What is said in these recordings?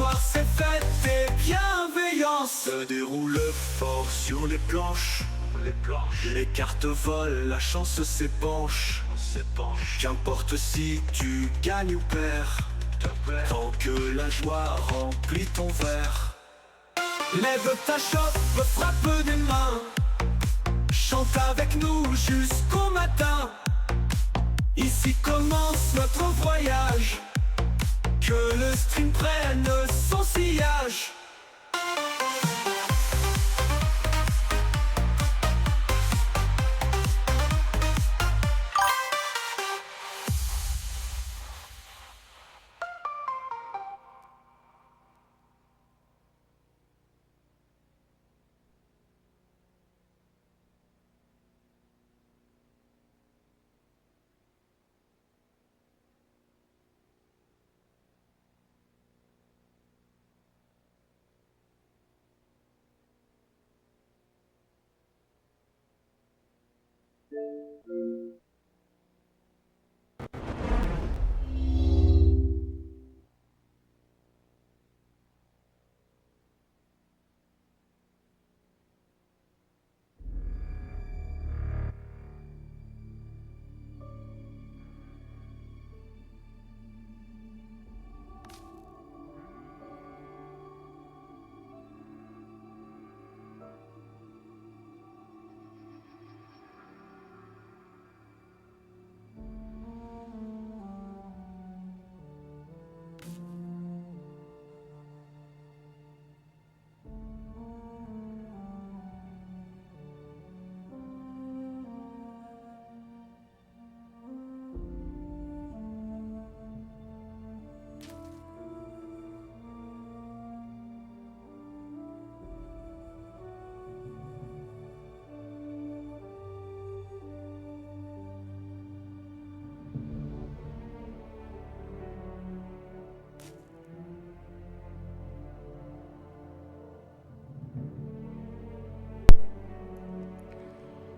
soir c'est fête et bienveillance se déroule fort sur les planches. Les cartes volent, la chance s'épanche. Qu'importe si tu gagnes ou perds, tant que la joie remplit ton verre. Lève ta chope, frappe des mains, chante avec nous jusqu'au matin. Ici commence notre voyage, que le stream prenne son sillage.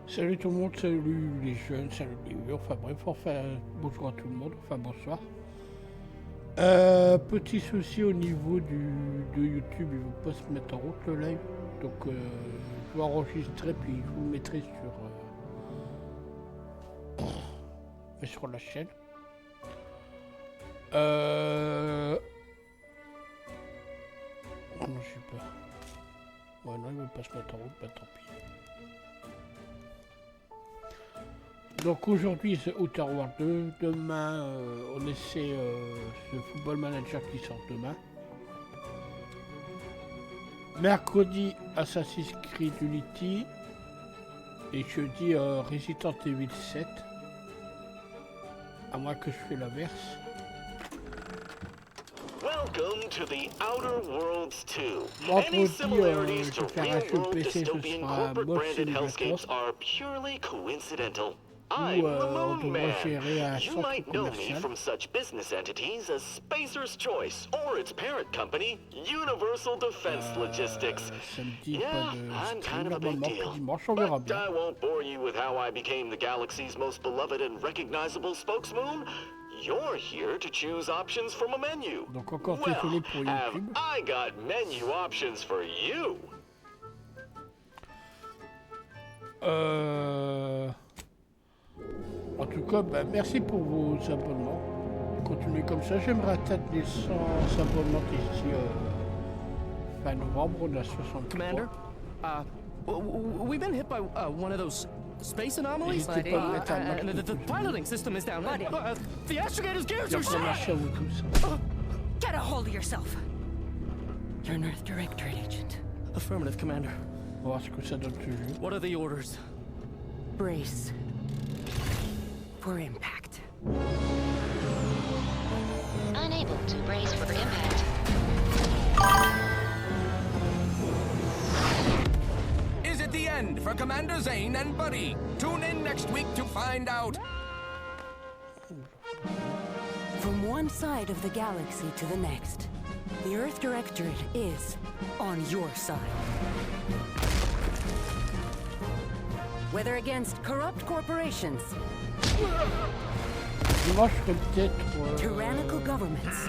Salut tout le monde, salut les jeunes, salut les vieux, enfin bref, bonjour à tout le monde, enfin bonsoir. Petit souci au niveau de YouTube, il ne veut pas se mettre en route le live, donc je vais enregistrer puis je vous le mettrai sur la chaîne. Non, je sais pas. Ouais, non, il ne veut pas se mettre en route, bah tant pis. Donc aujourd'hui c'est Outer World 2, demain on essaie ce Football Manager qui sort demain. Mercredi Assassin's Creed Unity et jeudi Resident Evil 7. À moins que je fais l'inverse. Welcome to the Outer Worlds 2. Vendredi, Any similarities je to vais faire un jeu real-world PC, ce dystopian sera corporate-branded Motion hellscapes Records. are purely coincidental. Où I'm the on Moon devrait Man. gérer un You centre might know me commercial. from such business entities as Spacer's Choice or its parent company, Universal Defense Logistics. Samedi, Yeah, pas de I'm stream kind of a big normalement, puis deal. dimanche on verra But bien. I won't bore you with how I became the galaxy's most beloved and recognizable spokesmoon. You're here to choose options from a menu. Donc encore Well, désolé pour have YouTube. I got menu options for you? En tout cas, bah, merci pour vos abonnements. Continuez comme ça. J'aimerais atteindre les 100 abonnements d'ici fin novembre. On a 63. Commander, we've been hit by one of those space anomalies. N'hésitez pas à mettre un max And de the pouces piloting system is down. Buddy. The astrogator's gears are bleus. shot. Merci à vous tous. Get a hold of yourself. You're an Earth Directorate agent. Affirmative, Commander. On va voir ce que ça donne ce jeu. What are the orders? Brace for impact. Unable to brace for impact. Is it the end for Commander Zane and Buddy? Tune in next week to find out. From one side of the galaxy to the next, the Earth Directorate is on your side. Whether against corrupt corporations, Dimanche, je ferai peut-être tyrannical governments,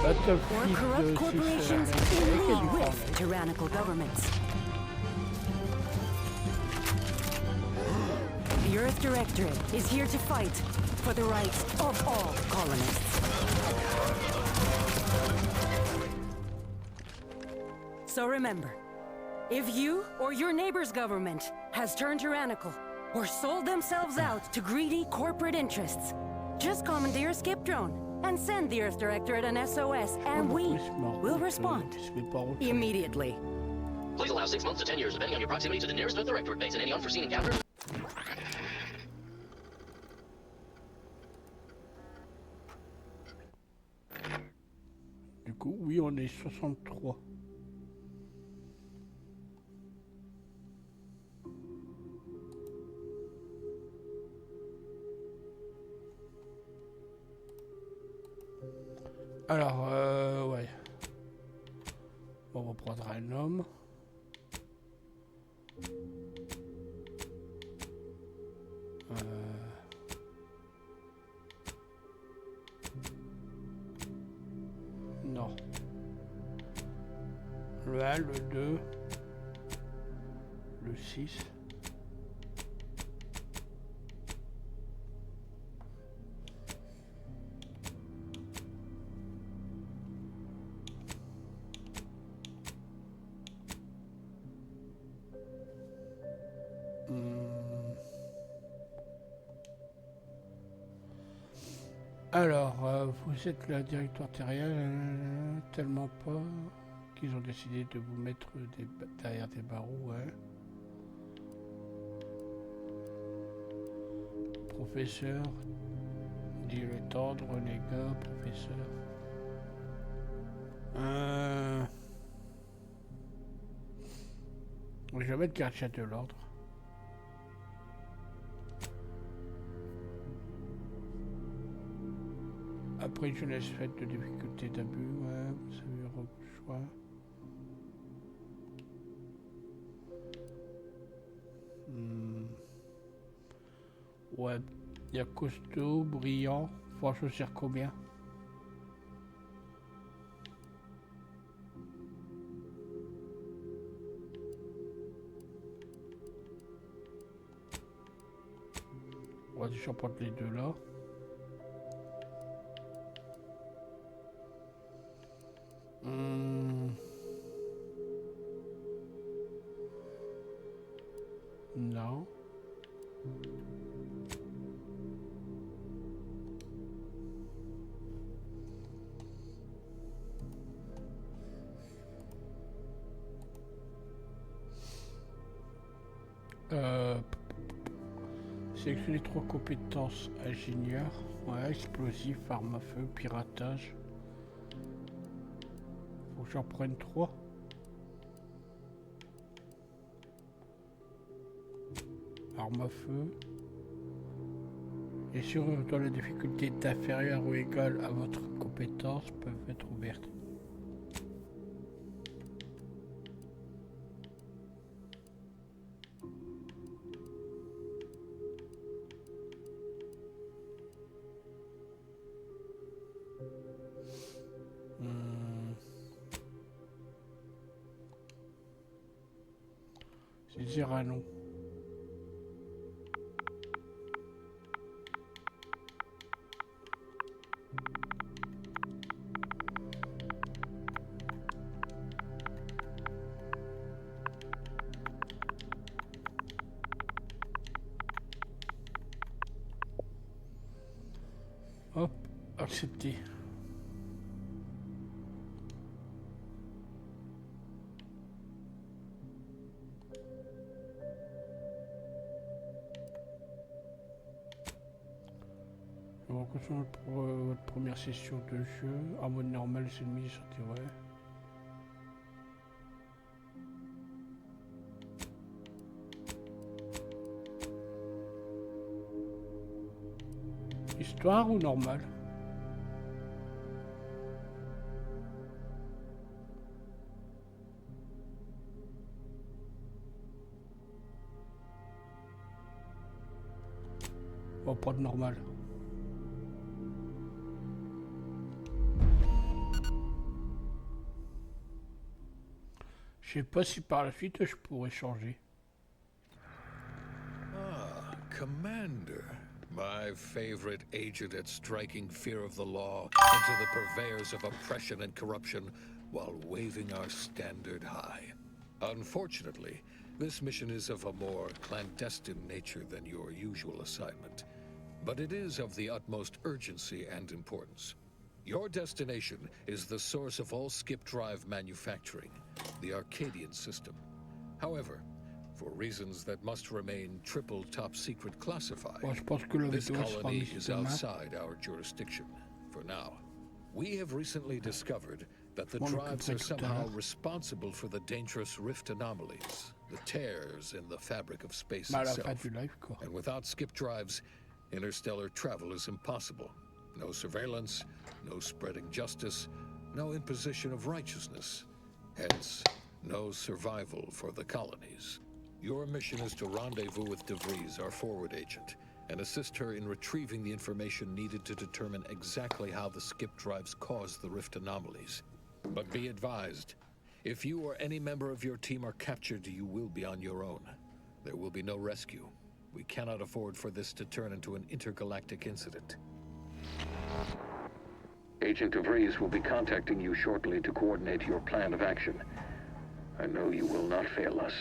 Battlefield corrupt 6 corporations avec in du league Fortnite. with tyrannical governments. The Earth Directorate is here to fight for the rights of all colonists. So remember, if you or your neighbor's government has turned tyrannical or sold themselves out to greedy corporate interests, just commandeer a skip drone and send the Earth Directorate an SOS, and we will respond immediately. Please allow 6 months to 10 years, depending on your proximity to the nearest Earth Directorate base and any unforeseen encounters. Du coup, oui, on est 63. Alors, ouais. On va prendre un homme. Non. Le 1, le 2, le 6. Alors, vous êtes le directeur terrien, tellement pas qu'ils ont décidé de vous mettre derrière des barreaux. Hein. Professeur, dit le tendre, renégat, professeur. Je vais mettre gardien de l'ordre. Après une jeunesse faite de difficultés d'abus, ouais, vous avez le choix. Ouais, il y a costaud, brillant, faut en choisir combien? On va déjà prendre les deux là. Non. Sélectionnez 3 compétences ingénieur, ouais, explosif, arme à feu, piratage. Faut que j'en prenne 3. Arme à feu. Et sur dans la difficulté inférieure ou égale à votre compétence peuvent être ouvertes. C'est Cyrano. Hop, accepté. On va continuer pour votre première session de jeu. En mode normal, les ennemis sont ouais. Histoire ou normal? Bon, pas de normal. Je sais pas si par la suite je pourrais changer. Ah, Commander. My favorite agent at striking fear of the law into the purveyors of oppression and corruption while waving our standard high. Unfortunately, this mission is of a more clandestine nature than your usual assignment, but it is of the utmost urgency and importance. Your destination is the source of all skip drive manufacturing, the Arcadian system. However, for reasons that must remain triple top secret classified, Bon, je pense que la this vidéo sera colony mise is demain. outside our jurisdiction for now. We have recently discovered that the Bon, drives comme are ça tout à somehow l'heure. responsible for the dangerous rift anomalies, the tears in the fabric of space Mais à la fin itself. du live, quoi. And without skip drives, interstellar travel is impossible. No surveillance, no spreading justice, no imposition of righteousness. Hence, no survival for the colonies. Your mission is to rendezvous with DeVries, our forward agent, and assist her in retrieving the information needed to determine exactly how the skip drives cause the rift anomalies. But be advised, if you or any member of your team are captured, you will be on your own. There will be no rescue. We cannot afford for this to turn into an intergalactic incident. Agent DeVries will be contacting you shortly to coordinate your plan of action. I know you will not fail us.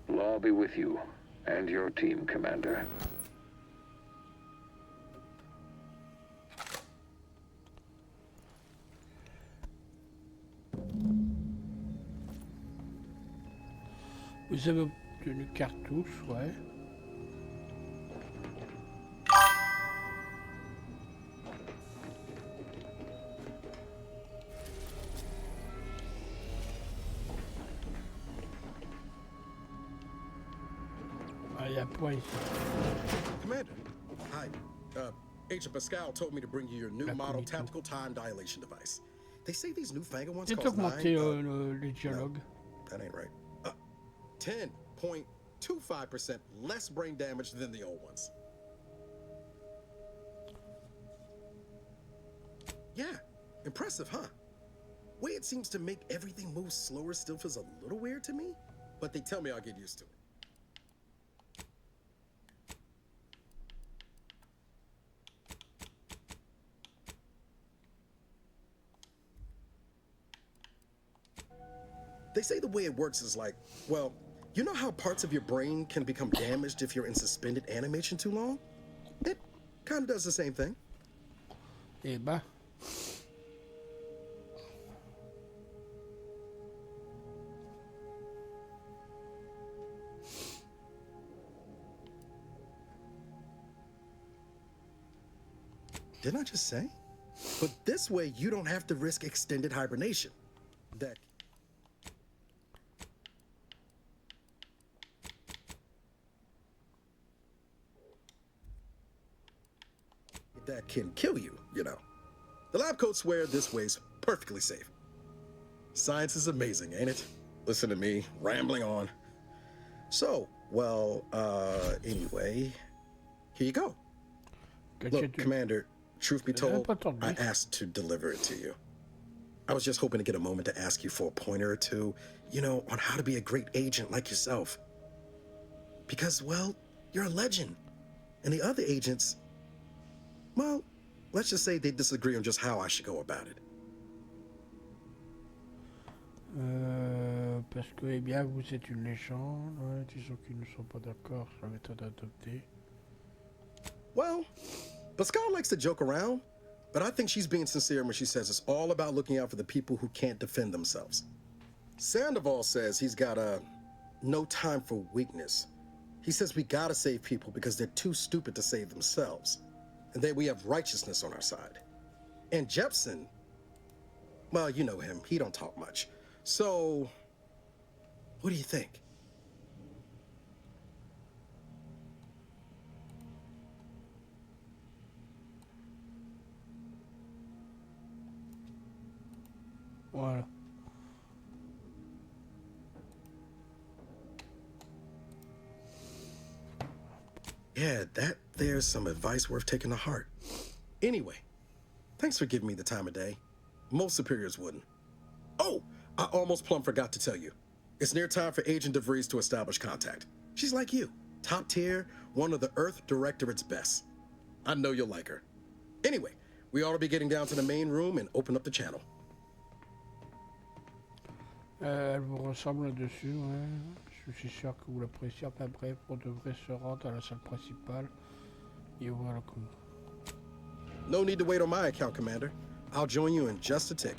Law be with you and your team, Commander. Vous avez obtenu cartouche, ouais. Ah, il y a point ici. Commander, hi. Agent Pascal told me to bring you your new La model comité. tactical time dilation device. They say these newfangled ones J'ai cost augmenté nine, les dialogues. that ain't right. 10.25% less brain damage than the old ones. Yeah, impressive, huh? Way it seems to make everything move slower still feels a little weird to me, but they tell me I'll get used to it. They say the way it works is like, well, you know how parts of your brain can become damaged if you're in suspended animation too long? It kind of does the same thing. Eh ben. Didn't I just say? But this way, you don't have to risk extended hibernation. That can kill you, you know. The lab coats swear this way's perfectly safe. Science is amazing, ain't it? Listen to me, rambling on. So, well, anyway, here you go. Look, Commander, truth be told, I asked to deliver it to you. I was just hoping to get a moment to ask you for a pointer or two, you know, on how to be a great agent like yourself. Because, well, you're a legend. And the other agents, well, let's just say they disagree on just how I should go about it. Parce que, eh bien, vous êtes une légende. Ouais, disons qu'ils ne sont pas d'accord sur la méthode adoptée. Well, Pascal likes to joke around, but I think she's being sincere when she says it's all about looking out for the people who can't defend themselves. Sandoval says he's got no time for weakness. He says we gotta save people because they're too stupid to save themselves, and that we have righteousness on our side. And Jepson, well, you know him, he don't talk much. So, what do you think? Voilà. Yeah, there's some advice worth taking to heart. Anyway, thanks for giving me the time of day. Most superiors wouldn't. Oh, I almost plumb forgot to tell you. It's near time for Agent DeVries to establish contact. She's like you, top tier, one of the Earth Directorate's best. I know you'll like her. Anyway, we ought to be getting down to the main room and open up the channel. Elle vous ressemble là-dessus, ouais. Je suis sûr que vous l'appréciez. Enfin bref, on devrait se rendre à la salle principale. Et voilà comment. No need to wait on my account, Commander. I'll join you in just a tick.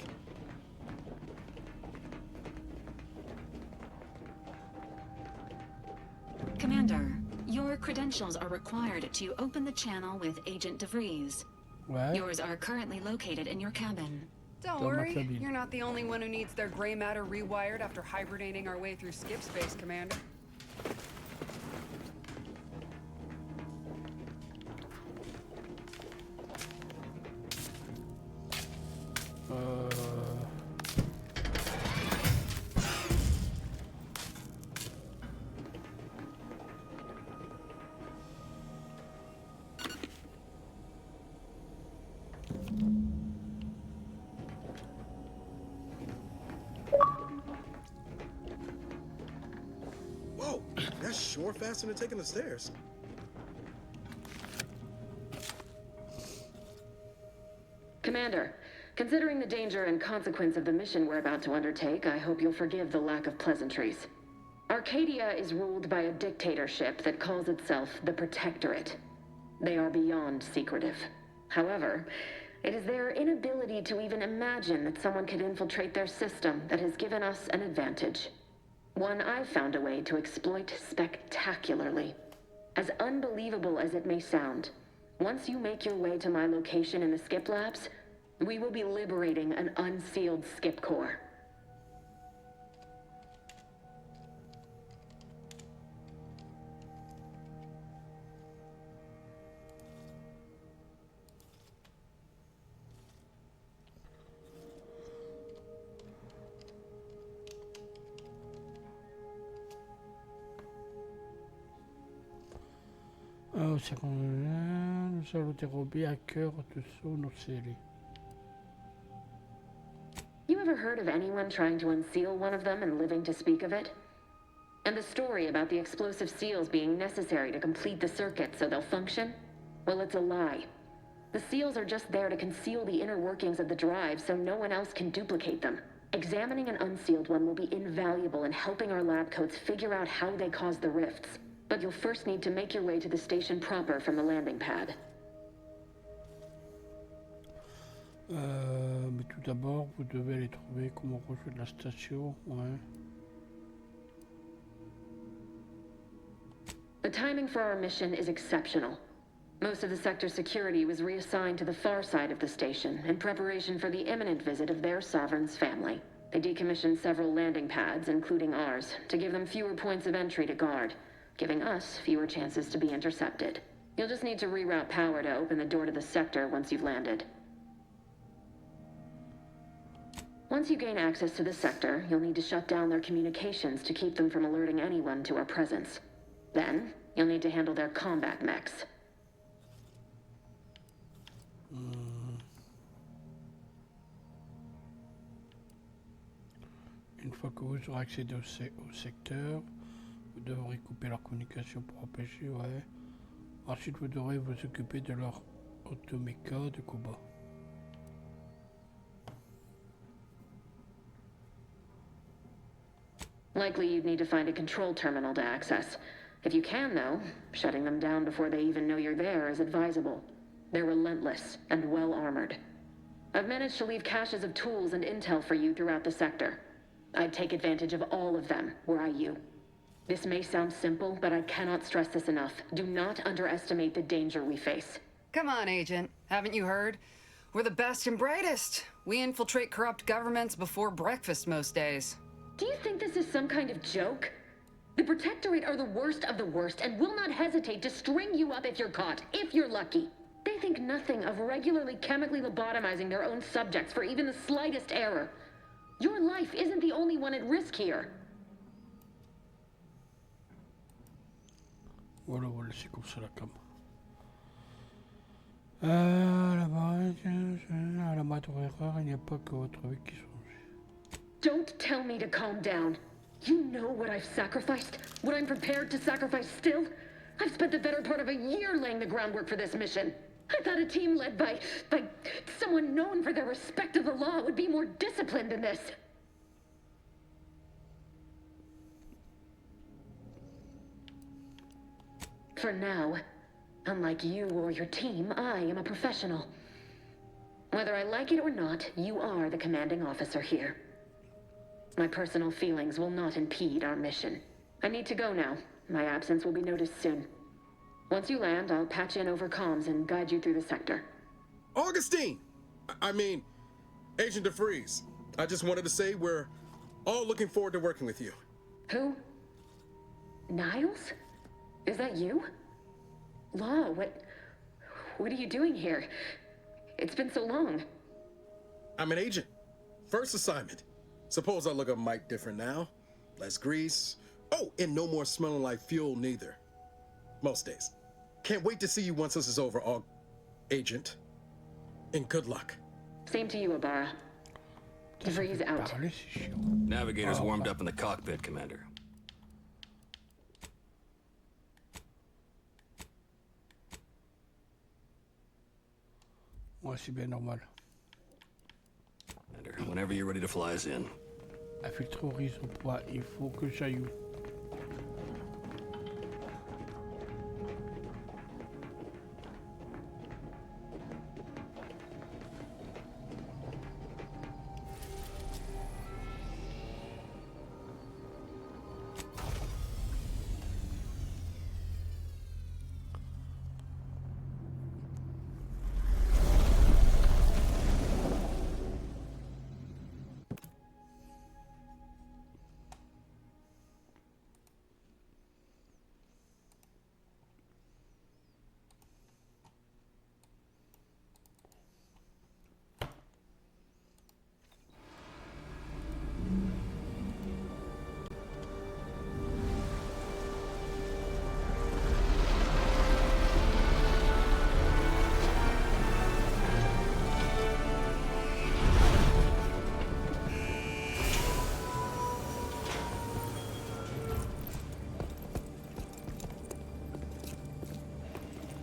Commander, your credentials are required to open the channel with Agent DeVries. Ouais. Yours are currently located in your cabin. Don't worry, you're not the only one who needs their gray matter rewired after hibernating our way through skip space, Commander. Whoa, that's sure faster than taking the stairs. Commander, considering the danger and consequence of the mission we're about to undertake, I hope you'll forgive the lack of pleasantries. Arcadia is ruled by a dictatorship that calls itself the Protectorate. They are beyond secretive. However, it is their inability to even imagine that someone could infiltrate their system that has given us an advantage. One I've found a way to exploit spectacularly. As unbelievable as it may sound, once you make your way to my location in the Skip Labs, we will be liberating an unsealed Skip core. Au secondaire, nous allons dérober à cœur de son océlie. You ever heard of anyone trying to unseal one of them and living to speak of it? And the story about the explosive seals being necessary to complete the circuit so they'll function? Well, it's a lie. The seals are just there to conceal the inner workings of the drive so no one else can duplicate them. Examining an unsealed one will be invaluable in helping our lab coats figure out how they cause the rifts. But you'll first need to make your way to the station proper from the landing pad. Mais tout d'abord, vous devez aller trouver comment rejoindre la station, ouais. The timing for our mission is exceptional. Most of the sector's security was reassigned to the far side of the station in preparation for the imminent visit of their sovereign's family. They decommissioned several landing pads, including ours, to give them fewer points of entry to guard, giving us fewer chances to be intercepted. You'll just need to reroute power to open the door to the sector once you've landed. Once you gain access to the sector, you'll need to shut down their communications to keep them from alerting anyone to our presence. Then, you'll need to handle their combat mechs. Une fois que vous aurez accédé au secteur, vous devrez couper leur communication pour empêcher, ouais. Ensuite, vous devrez vous occuper de leur automéca de combat. Likely you'd need to find a control terminal to access. If you can, though, shutting them down before they even know you're there is advisable. They're relentless and well-armored. I've managed to leave caches of tools and intel for you throughout the sector. I'd take advantage of all of them, were I you. This may sound simple, but I cannot stress this enough. Do not underestimate the danger we face. Come on, Agent. Haven't you heard? We're the best and brightest. We infiltrate corrupt governments before breakfast most days. Do you think this is some kind of joke? The Protectorate are the worst of the worst and will not hesitate to string you up if you're caught, if you're lucky. They think nothing of regularly chemically lobotomizing their own subjects for even the slightest error. Your life isn't the only one at risk here. Voilà, on va laisser comme ça la cam. À la moindre erreur, il n'y a pas que votre vie qui change. Don't tell me to calm down. You know what I've sacrificed? What I'm prepared to sacrifice still? I've spent the better part of a year laying the groundwork for this mission. I thought a team led by someone known for their respect of the law would be more disciplined in this. For now, unlike you or your team, I am a professional. Whether I like it or not, you are the commanding officer here. My personal feelings will not impede our mission. I need to go now. My absence will be noticed soon. Once you land, I'll patch in over comms and guide you through the sector. Augustine! I mean, Agent DeVries. I just wanted to say we're all looking forward to working with you. Who? Niles? Is that you? Law, what are you doing here? It's been so long. I'm an agent. First assignment. Suppose I look a mite different now. Less grease. Oh, and no more smelling like fuel neither. Most days. Can't wait to see you once this is over, Agent. And good luck. Same to you, Abara. DeVries out. Navigator's warmed up in the cockpit, Commander. Ouais, c'est bien normal. Commander, whenever you're ready to fly us in. Infiltrer Horizon Point, il faut que j'aille où?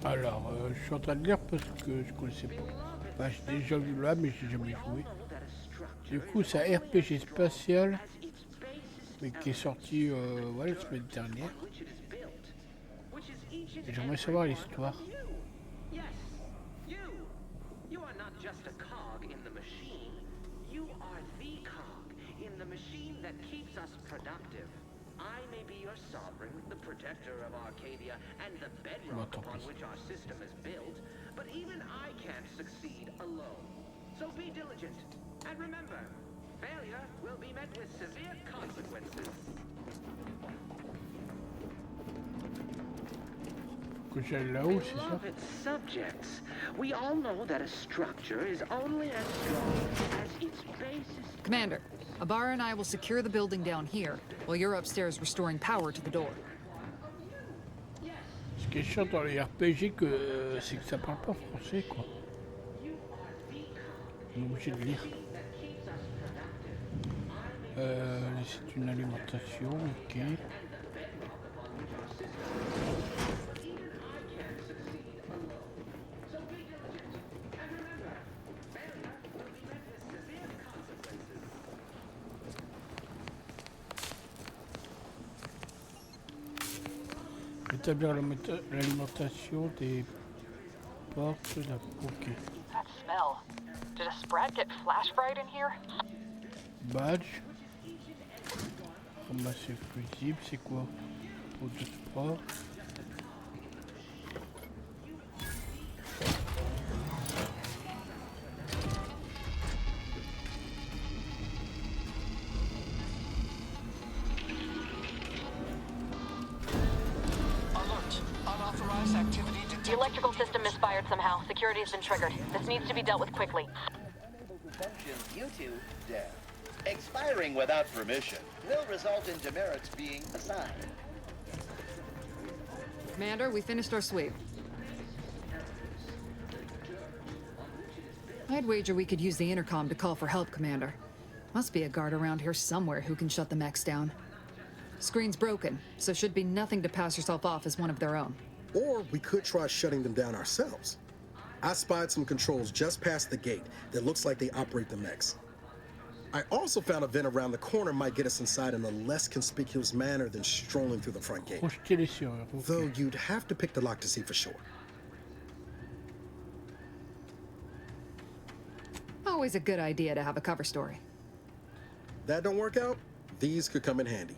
Alors, je suis en train de lire parce que je connaissais pas. Enfin, j'ai déjà vu là, mais j'ai jamais joué. Du coup, c'est un RPG spatial, mais qui est sorti voilà, la semaine dernière. Et j'aimerais savoir l'histoire. I may be your sovereign, the protector of Arcadia, and the bedrock upon which our system is built, but even I can't succeed alone. So be diligent, and remember, failure will be met with severe consequences. Love its subjects. We all know that a structure is only as strong as its basis. Commander, Abara and I will secure the building down here, while you're upstairs restoring power to the door. Ce qui est chiant dans les RPG, c'est que ça parle pas français, quoi. On est obligé de lire. C'est une alimentation, ok. Établir l'alimentation des portes de... Ok. That smell. Did a Sprat get flash fried in here? Badge. Ramasser fusible, c'est quoi? Pot de sport. The electrical system misfired somehow. Security has been triggered. This needs to be dealt with quickly. Functions due to death. Expiring without permission will result in demerits being assigned. Commander, we finished our sweep. I'd wager we could use the intercom to call for help, Commander. Must be a guard around here somewhere who can shut the mechs down. Screen's broken, so should be nothing to pass yourself off as one of their own. Or we could try shutting them down ourselves. I spied some controls just past the gate that looks like they operate the mechs. I also found a vent around the corner might get us inside in a less conspicuous manner than strolling through the front gate. Though you'd have to pick the lock to see for sure. Always a good idea to have a cover story. That don't work out, these could come in handy.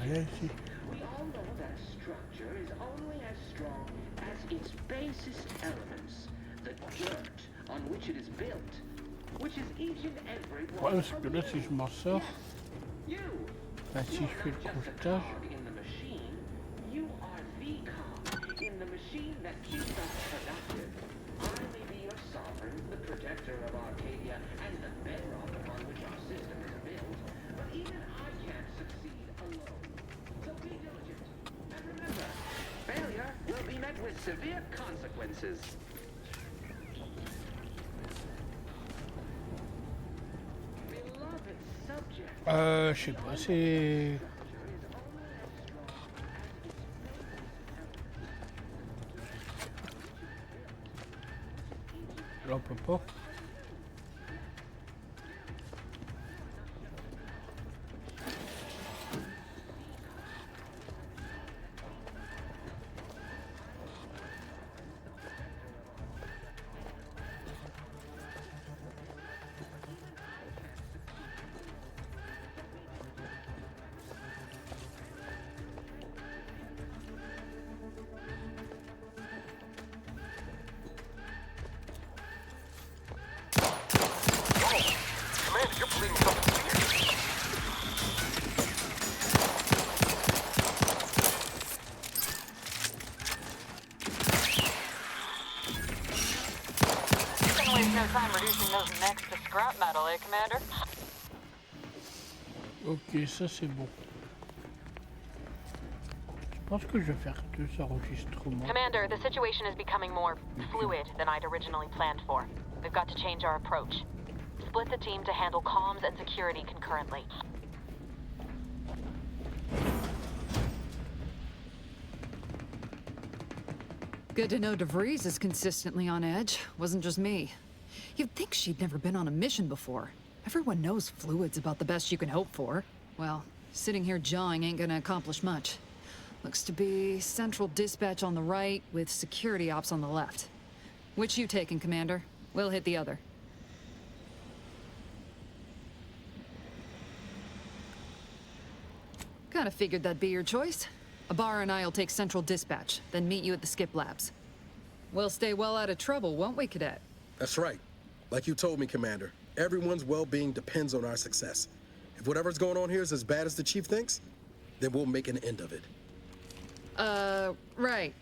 We all know that structure is only as strong as its basest elements, the dirt on which it is built, which is each and every one Ouais, parce que là, si je m'en sors, bah, si je fais le crochetage, in the machine. You are the cog in the machine that keeps us productive. I may be your sovereign, the protector of Arcadia, and the bedrock upon which our system is built, but even I can't succeed alone. So be diligent, and remember, failure will be met with severe consequences. Beloved subject. je sais pas, c'est... Là, on peut pas. No time reducing those mechs to scrap metal, eh, Commander? Ok, ça c'est bon. Je pense que je vais faire 2 enregistrements. Commander, the situation is becoming more fluid than I'd originally planned for. We've got to change our approach. Split the team to handle comms and security concurrently. Good to know DeVries is consistently on edge. Wasn't just me. You'd think she'd never been on a mission before. Everyone knows fluid's about the best you can hope for. Well, sitting here jawing ain't gonna accomplish much. Looks to be central dispatch on the right with security ops on the left. Which you taking, Commander? We'll hit the other. Kinda figured that'd be your choice. Ibarra and I'll take central dispatch, then meet you at the skip labs. We'll stay well out of trouble, won't we, Cadet? That's right. Like you told me, Commander, everyone's well-being depends on our success. If whatever's going on here is as bad as the Chief thinks, then we'll make an end of it. Right.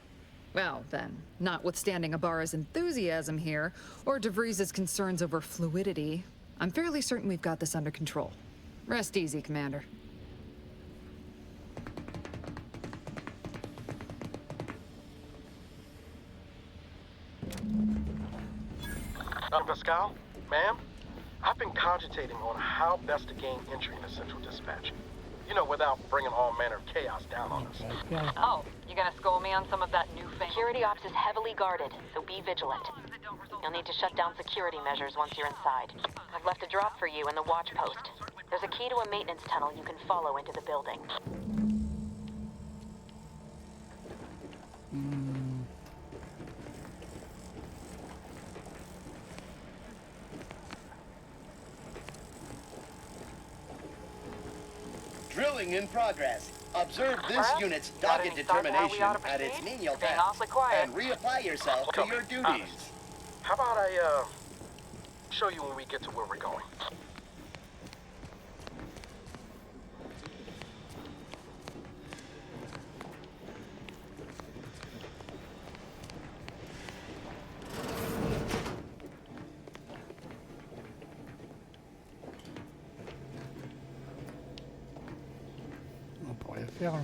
Well, then, notwithstanding Ibarra's enthusiasm here, or DeVries' concerns over fluidity, I'm fairly certain we've got this under control. Rest easy, Commander. Dr. Pascal, ma'am, I've been cogitating on how best to gain entry into Central Dispatch. You know, without bringing all manner of chaos down on us. Oh, you gonna school me on some of that new thing? Security ops is heavily guarded, so be vigilant. You'll need to shut down security measures once you're inside. I've left a drop for you in the watch post. There's a key to a maintenance tunnel you can follow into the building. Drilling in progress. Observe this unit's dogged determination at its menial tasks and reapply yourself to your duties. How about I, show you when we get to where we're going? On peut rien faire là.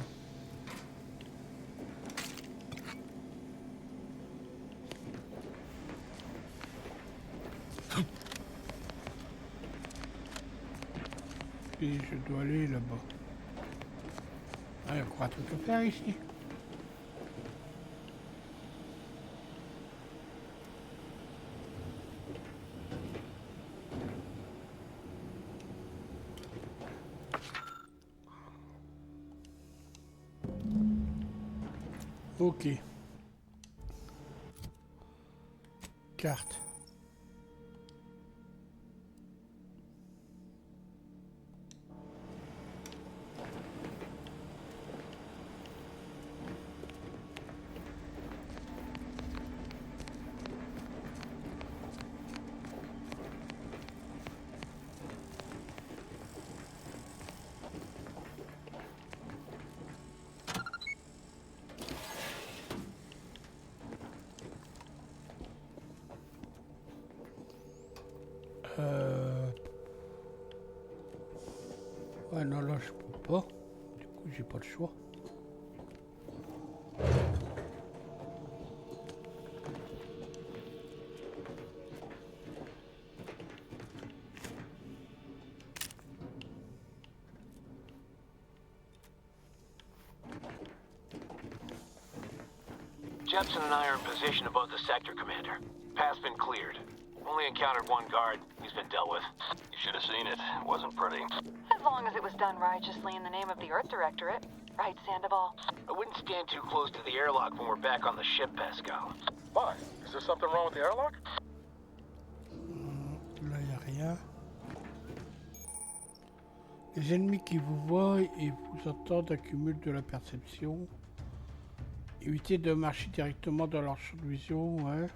que je dois aller là-bas. Ah, il y a encore un truc à faire ici. Ok. Carte. Ouais, non, là, je peux pas. Du coup, j'ai pas le choix. Jepson and I are in position above the sector, Commander. Path's been cleared. Only encountered one guard. He's been dealt with. You should have seen it. It wasn't pretty. As long as it was done righteously in the name of the Earth Directorate. Right, Sandoval? I wouldn't stand too close to the airlock when we're back on the ship, Pascal. Why? Is there something wrong with the airlock? Là, il n'y a rien. Les ennemis qui vous voient et vous entendent accumulent de la perception. Évitez de marcher directement dans leur champ de vision, ouais.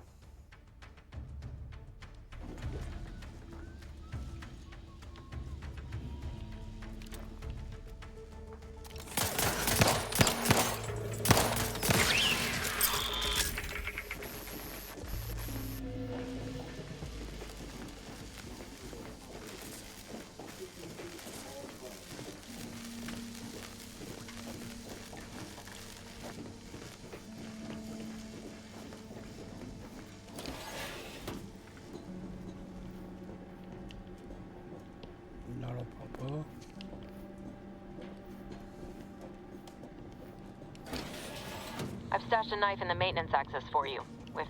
I've stashed a knife in the maintenance access for you, with,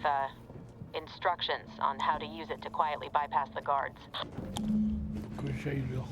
instructions on how to use it to quietly bypass the guards. Que j'aille là.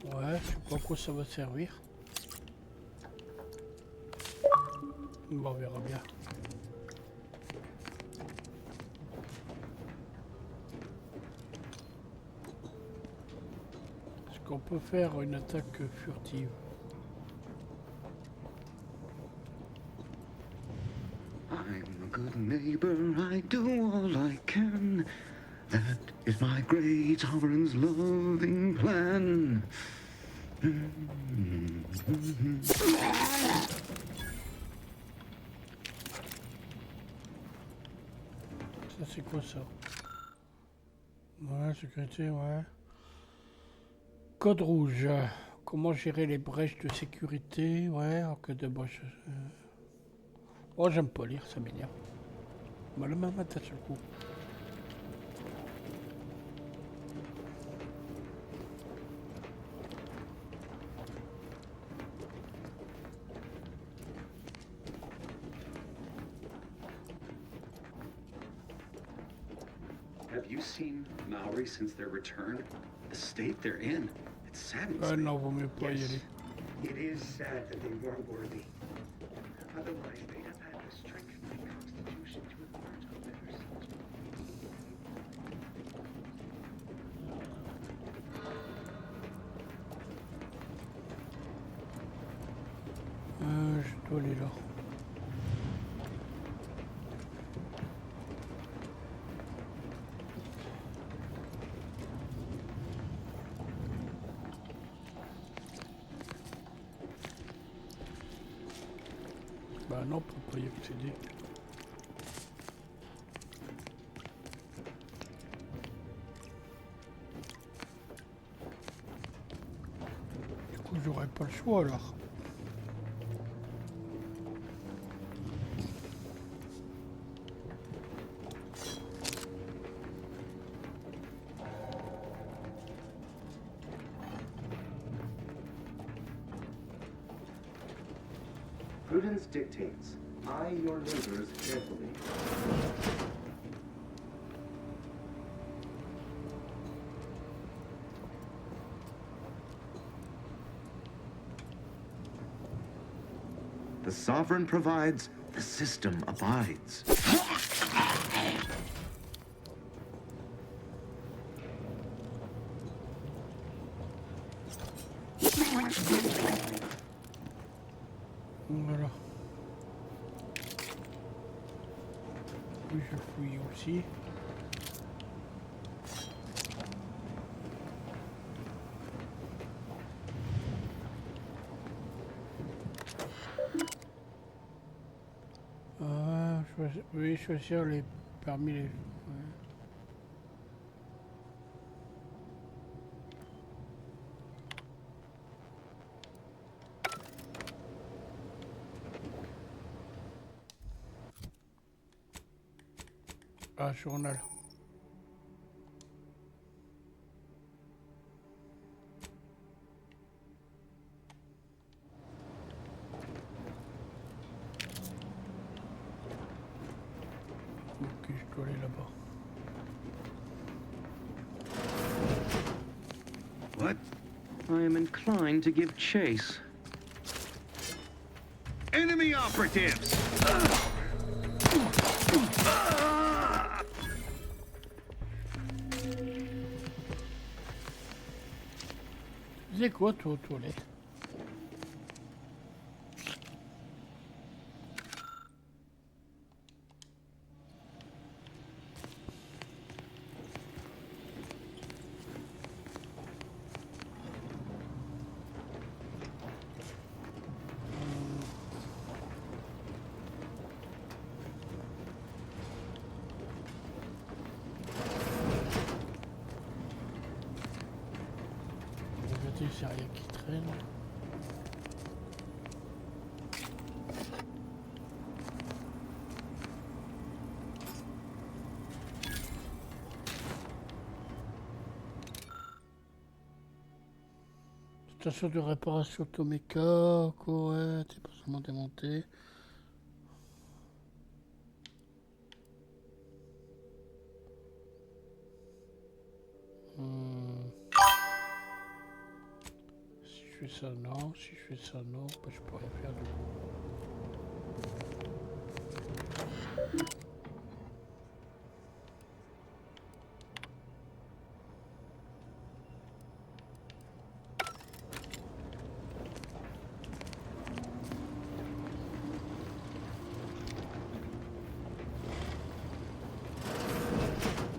Ouais, je sais pas à quoi ça va servir. Bon, on verra bien. Est-ce qu'on peut faire une attaque furtive? I'm a good neighbor, I do all I can. That is my great sovereign's loving plan. Ça c'est quoi ça? Ouais, sécurité, ouais. Code rouge. Comment gérer les brèches de sécurité? Ouais, en cas de brèche. Oh, j'aime pas lire, ça m'énerve. Bah, le même attaque sur le coup. Have you seen Maori since their return? The state they're in. It saddens me. Non, vaut mieux pas y aller. It is sad that they weren't worthy. Otherwise, they'd have had the strength of the Constitution to emerge a better soldier. doit aller là. Bah non, on peut pas y accéder. Du coup, j'aurais pas le choix alors. Prudence dictates, eye your neighbors carefully. The sovereign provides, the system abides. Voilà. Puis je fouille aussi. Oui, choisir les parmi les. Ouais. Ah, journal. Ok, je dois aller là-bas. What? I am inclined to give chase. Enemy operatives! C'est quoi toi aux toilettes? C'est rien qui traîne. Station de réparation Tomeka, correct, c'est pas seulement démonté. Si je fais ça, non. Si je fais ça, non. Bah, je peux rien faire du coup.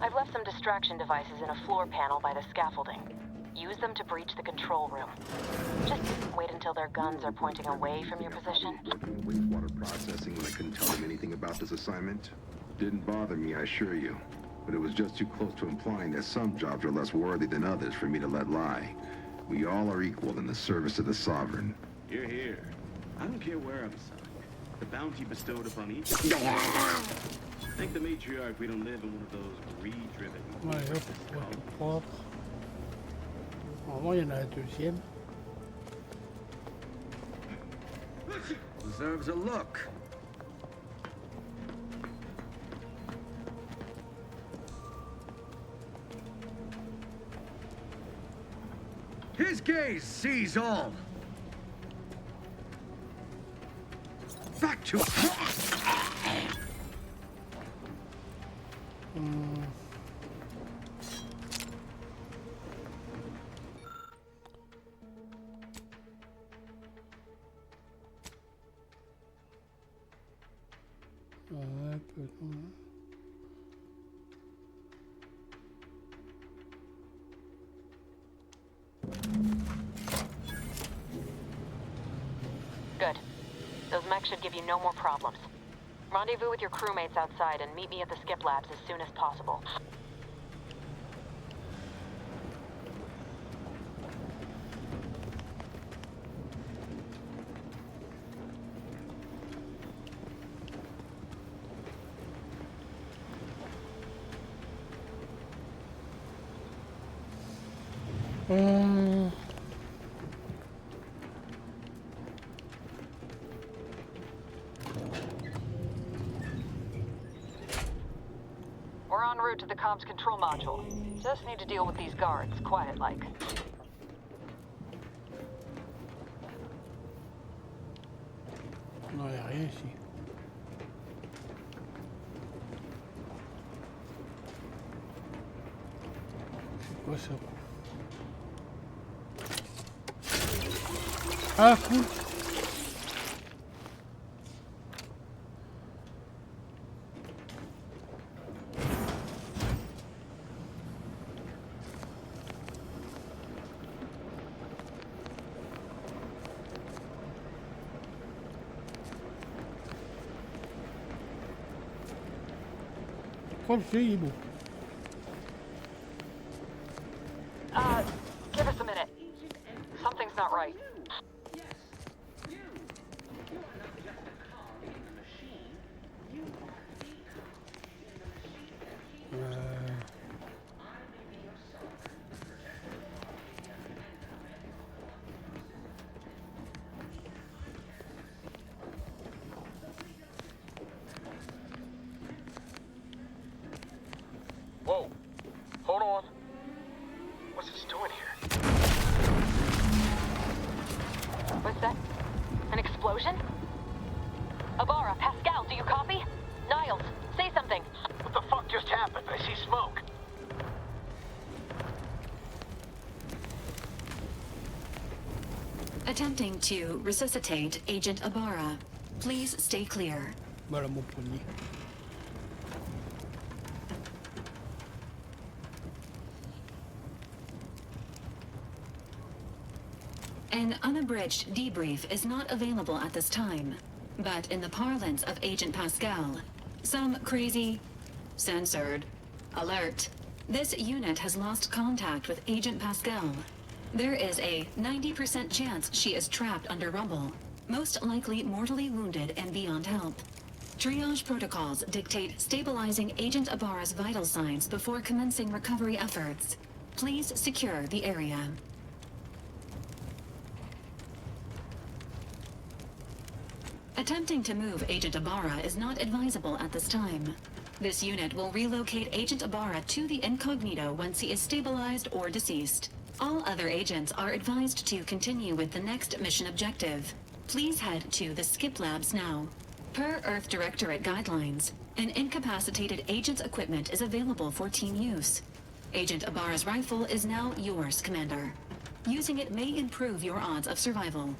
I've left some distraction devices in a floor panel by the scaffolding. Use them to breach the control room. Just wait until their guns are pointing away from your position. Wastewater processing when I couldn't tell them anything about this assignment. Didn't bother me, I assure you. But it was just too close to implying that some jobs are less worthy than others for me to let lie. We all are equal in the service of the Sovereign. You're here. I don't care where I'm assigned. The bounty bestowed upon each. Thank the matriarch we don't live in one of those greed-driven. Ouais, hop, propre. Normalement, il y en a un deuxième. Deserves a look. His gaze sees all. Back to... avec nous. Hein. Good. Those mechs should give you no more problems. Rendezvous with your crewmates outside and meet me at the skip labs as soon as possible. We're en route to the comms control module. Just need to deal with these guards, quiet-like. Non, il n'y a rien ici. C'est quoi ça? Ah, cool! Pourquoi le jeu est beau? Give us a minute. Something's not right. Whoa. Hold on. What's this doing here? What's that? An explosion? Abara, Pascal, do you copy? Niles, say something. What the fuck just happened? I see smoke. Attempting to resuscitate Agent Abara. Please stay clear. Voilà mon poignet. An unabridged debrief is not available at this time, but in the parlance of Agent Pascal, some crazy, censored, alert. This unit has lost contact with Agent Pascal. There is a 90% chance she is trapped under rubble, most likely mortally wounded and beyond help. Triage protocols dictate stabilizing Agent Abara's vital signs before commencing recovery efforts. Please secure the area. Attempting to move Agent Abara is not advisable at this time. This unit will relocate Agent Abara to the incognito once he is stabilized or deceased. All other agents are advised to continue with the next mission objective. Please head to the skip labs now. Per Earth Directorate guidelines, an incapacitated agent's equipment is available for team use. Agent Abara's rifle is now yours, Commander. Using it may improve your odds of survival.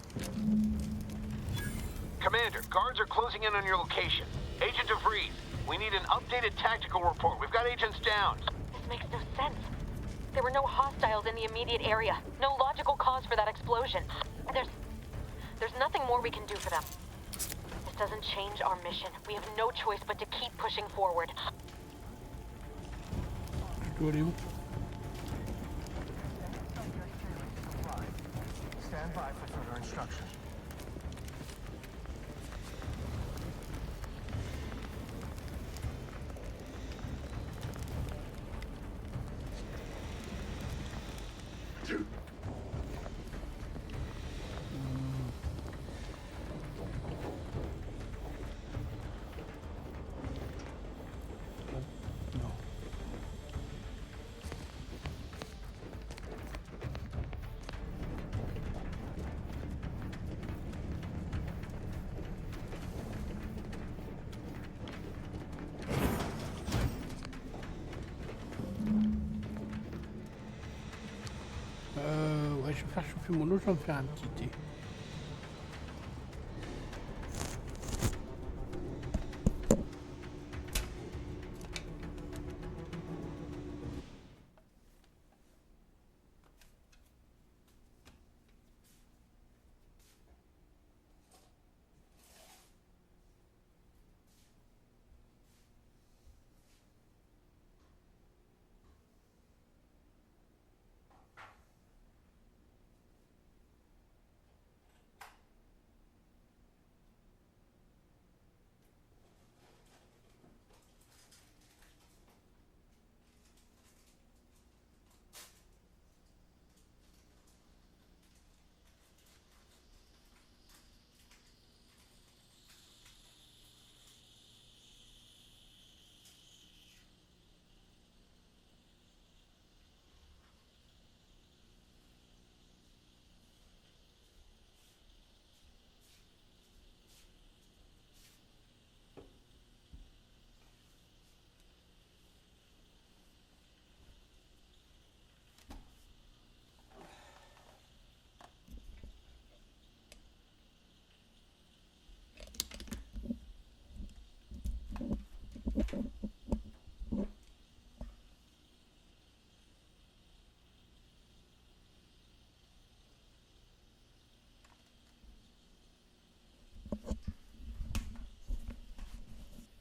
Commander, guards are closing in on your location. Agent DeVries, we need an updated tactical report. We've got agents down. This makes no sense. There were no hostiles in the immediate area. No logical cause for that explosion. There's nothing more we can do for them. This doesn't change our mission. We have no choice but to keep pushing forward. Stand by for further instructions. Ouais, je vais faire chauffer mon eau, je vais me faire un petit thé.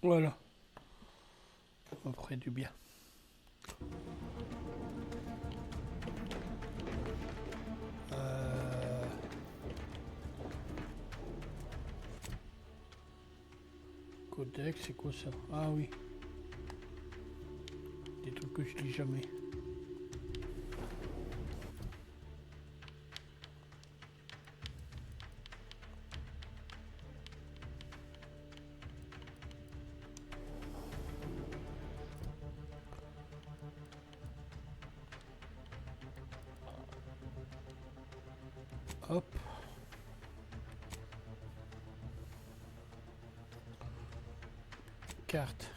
Voilà. On ferait du bien. Codex, c'est quoi ça? Ah oui. Des trucs que je lis jamais. Hop. Carte.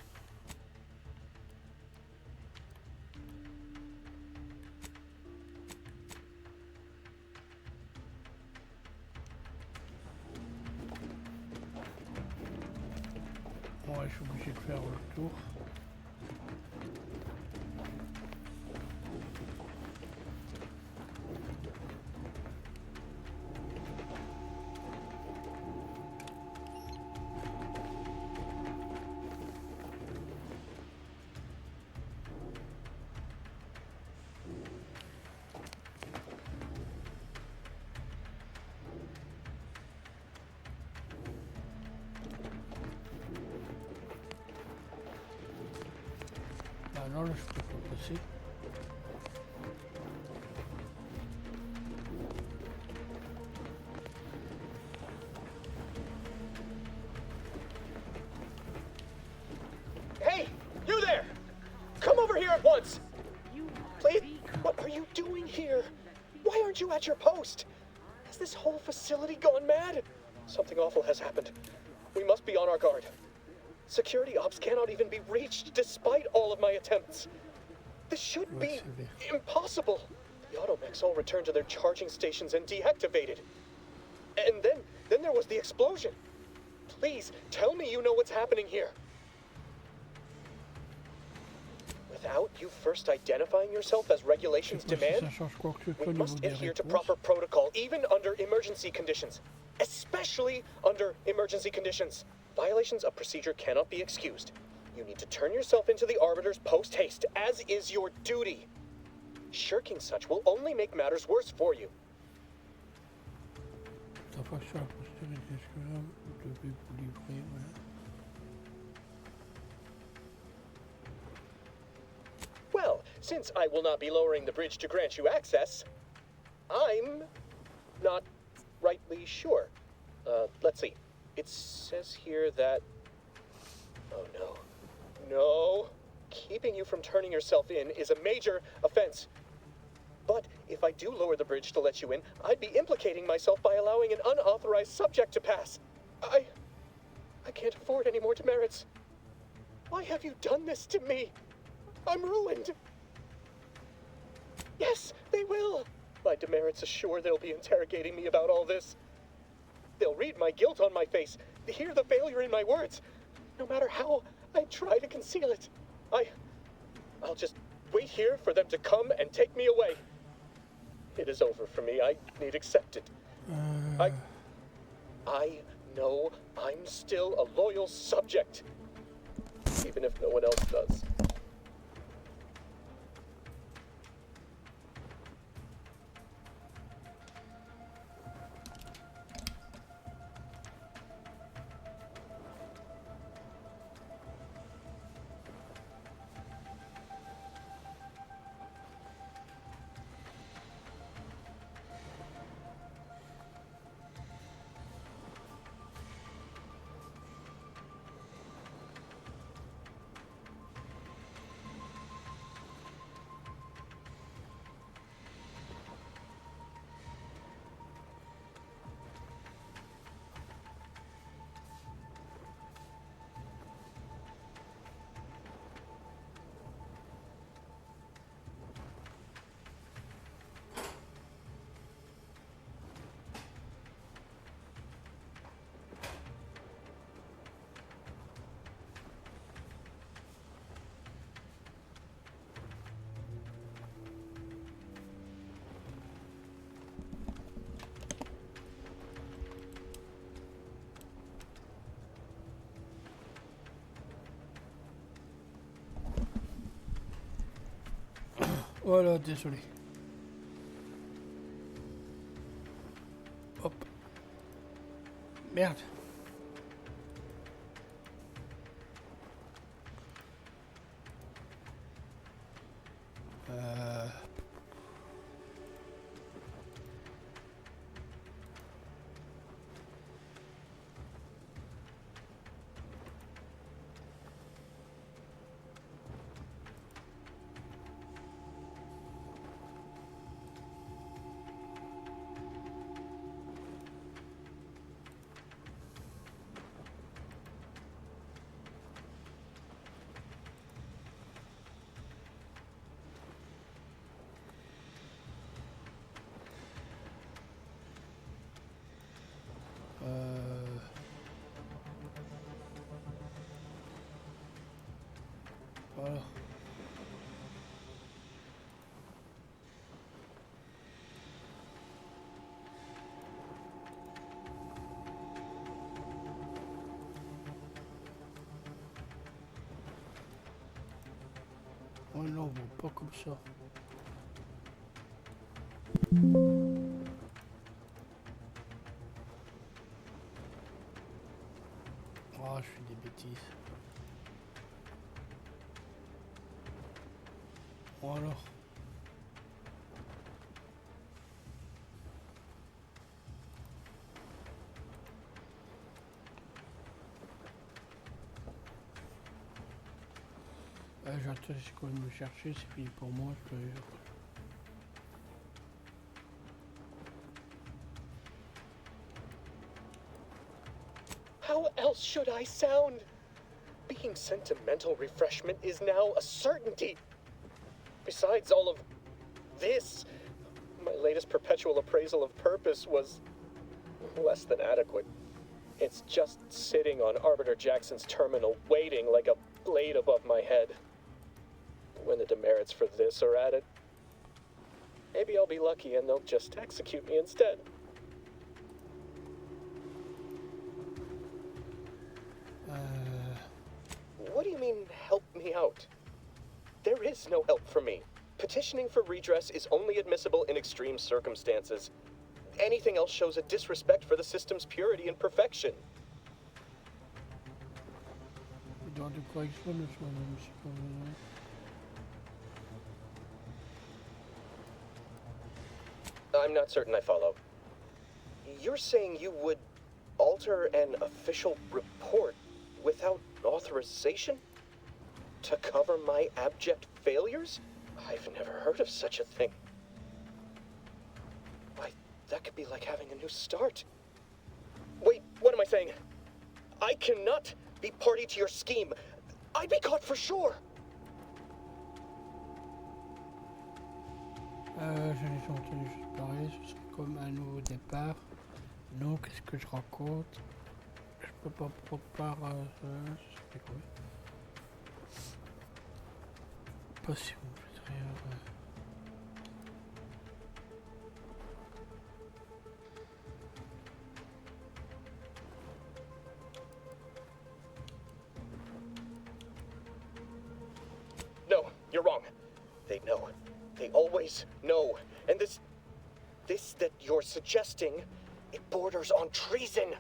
Ouais, je suis obligé de faire le tour. Ah non, là je peux pas passer. Hey, you there! Come over here at once! Please, what are you doing here? Why aren't you at your post? Has this whole facility gone mad? Something awful has happened. We must be on our guard. Security ops cannot even be reached despite all of my attempts. This should be impossible. The automechs all returned to their charging stations and deactivated. And then there was the explosion. Please, tell me you know what's happening here. Without you first identifying yourself as regulations demand, we must adhere to proper protocol, even under emergency conditions. Especially under emergency conditions. Violations of procedure cannot be excused. You need to turn yourself into the Arbiters post-haste, as is your duty. Shirking such will only make matters worse for you. Well, since I will not be lowering the bridge to grant you access, I'm not rightly sure. Let's see. It says here that... Oh no. No. Keeping you from turning yourself in is a major offense. But if I do lower the bridge to let you in, I'd be implicating myself by allowing an unauthorized subject to pass. I can't afford any more demerits. Why have you done this to me? I'm ruined. Yes, they will. My demerits assure they'll be interrogating me about all this. They'll read my guilt on my face, hear the failure in my words. No matter how I try to conceal it, I'll just wait here for them to come and take me away. It is over for me. I need accept it. I know I'm still a loyal subject, even if no one else does. Voilà, désolé. Hop. Merde. Voilà. Oh non, pas comme ça. Oh, je fais des bêtises. Voilà. J'attends, c'est quoi de me chercher, c'est fini pour moi, je peux... How else should I sound? Being sentimental refreshment is now a certainty. Besides all of this, my latest perpetual appraisal of purpose was less than adequate. It's just sitting on Arbiter Jackson's terminal, waiting like a blade above my head. When the demerits for this are added, maybe I'll be lucky and they'll just execute me instead. What do you mean, help me out? There is no help for me. Petitioning for redress is only admissible in extreme circumstances. Anything else shows a disrespect for the system's purity and perfection. I'm not certain I follow. You're saying you would alter an official report without authorization? To cover my abject failures? I've never heard of such a thing. Why, that could be like having a new start. Wait, what am I saying? I cannot be party to your scheme. I'd be caught for sure. Je n'ai jamais entendu des choses pareilles, ce serait comme un nouveau départ. Non, qu'est-ce que je raconte? Je peux pas préparer ça serait quoi? Pas si vous voudrez. No, you're wrong. They know. They always know. And this that you're suggesting, it borders on treason.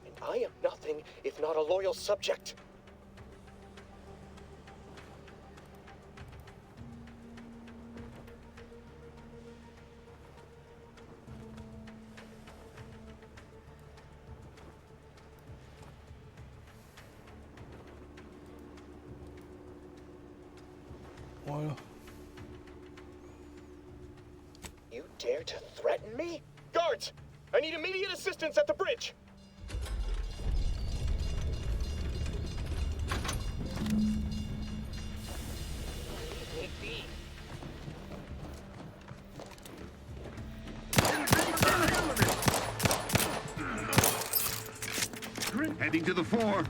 And I am nothing if not a loyal subject. Voilà. You dare to threaten me? Guards! I need immediate assistance at the bridge! Heading to the fore.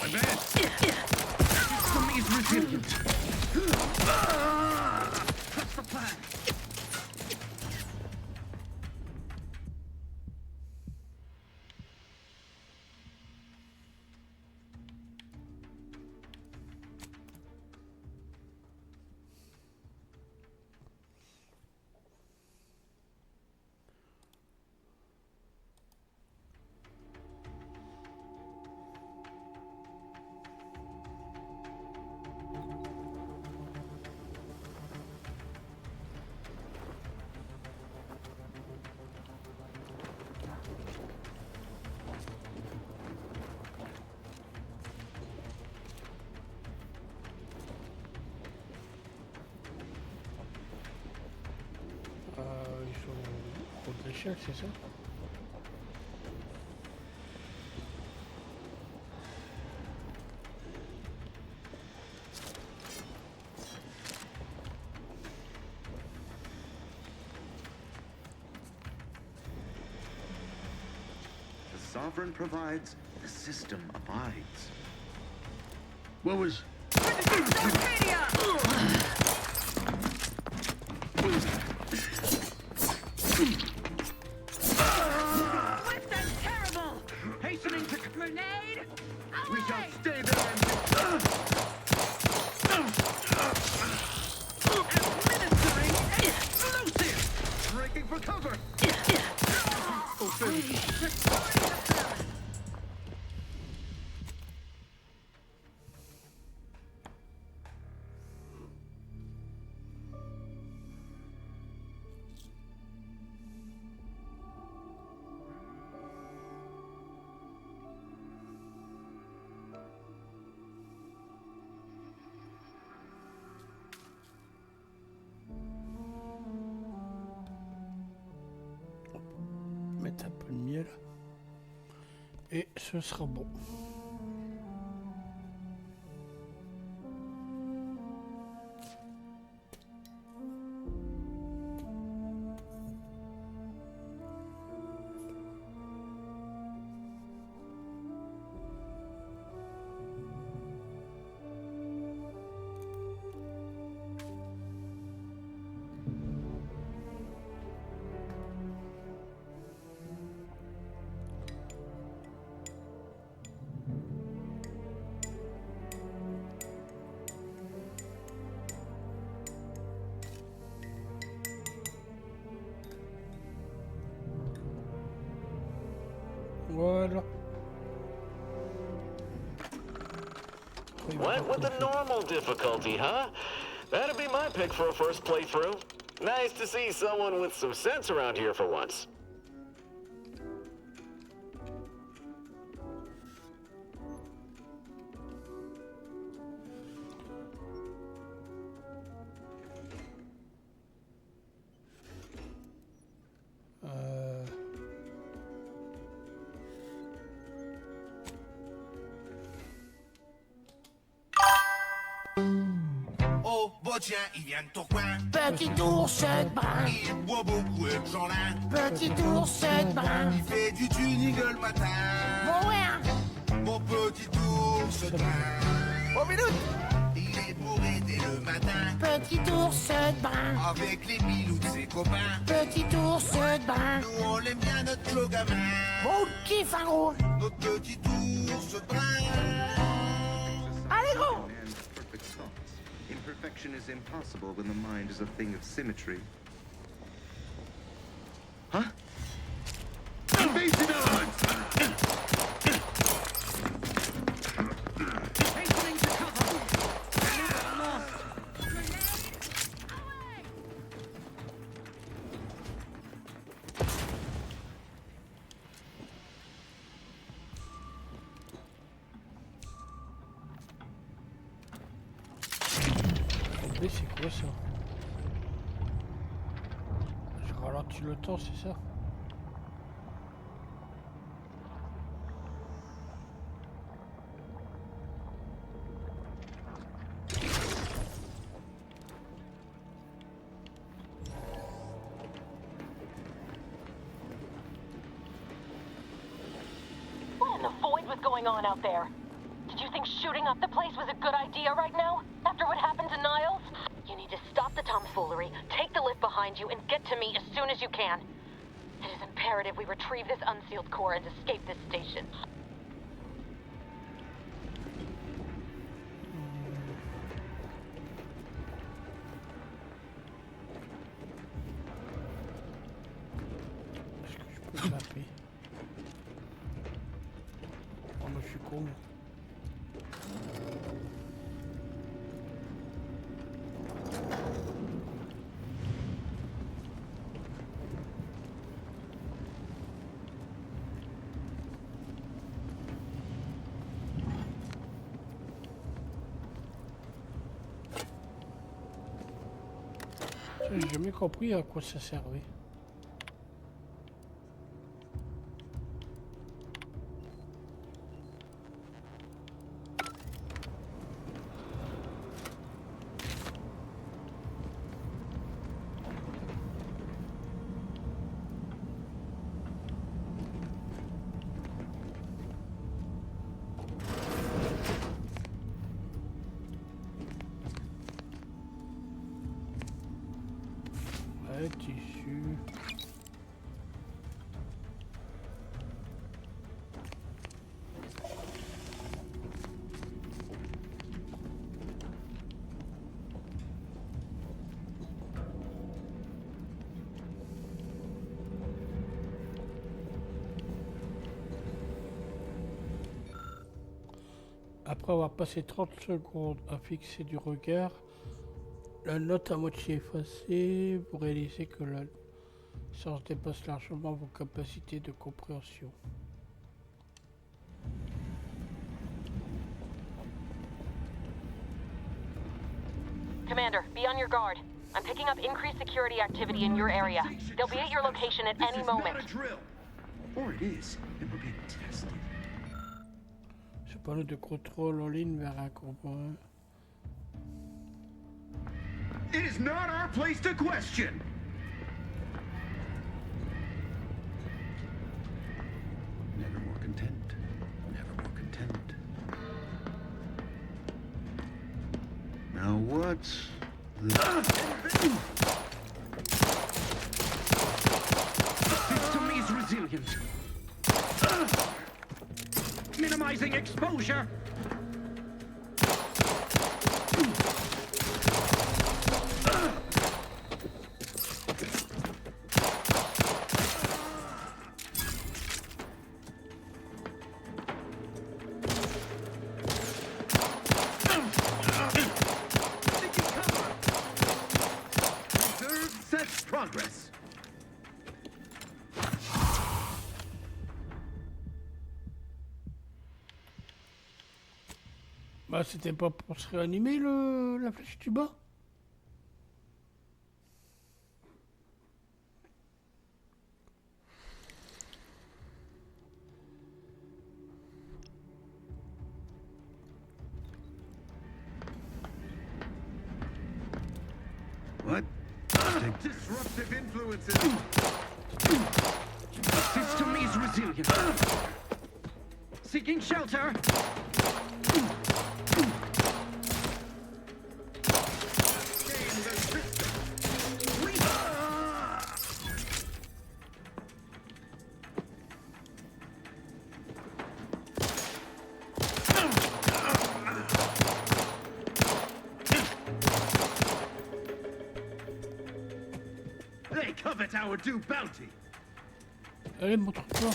Advance. Some is resilient. That's the plan. l'échelle, c'est ça? The sovereign provides, the system abides. What was... Hastening to grenade! We shall stay there Administering explosive! breaking for cover! Mettre un peu de miel. Et ce sera bon. Voilà. Went with the normal difficulty, huh? That'd be my pick for a first playthrough. Nice to see someone with some sense around here for once. Oh, bah tiens, il vient de ton coin. Petit ours brun. Il boit beaucoup et Jean-Lin. Petit ours brun. Il fait du tuning le matin. Bon, ouais. Mon petit ours brun. Bon, minute. Il est bourré dès le matin. Petit ours brun. Avec les bilous de ses copains. Petit ours brun. Nous, on l'aime bien, notre Joe gamin. Bon, kiffe, un gros. Notre petit ours brun. Allez, gros. Perfect thoughts. Imperfection is impossible when the mind is a thing of symmetry. Huh? Invasion odds! Hastening to cover! Mais c'est quoi ça? Je ralentis le temps, c'est ça? What in the void was going on out there? Did you think shooting up the place was a good idea right now? After what happened to Niles? You need to stop the tomfoolery, take the lift behind you, and get to me as soon as you can. It is imperative we retrieve this unsealed core and escape this station. Est-ce que je peux taper? Oh non, je suis con. J'ai jamais compris à quoi ça servait. Ouais, tissu. Après avoir passé 30 secondes à fixer du regard, la note à moitié effacée, vous réalisez que la séance dépasse largement vos capacités de compréhension. Commander, be on your guard. I'm picking up increased security activity in your area. They'll be at your location at any moment. Or it is, and we're being tested. Ce panneau de contrôle en ligne vers un combat. It is not our place to question! Never more content. Never more content. Now what's the... System is resilient. Minimizing exposure! Progress. Bah c'était pas pour se réanimer la flèche du bas? What? Disruptive influences. The system is resilient. Seeking shelter. They covet our due bounty. Allez, montre-toi.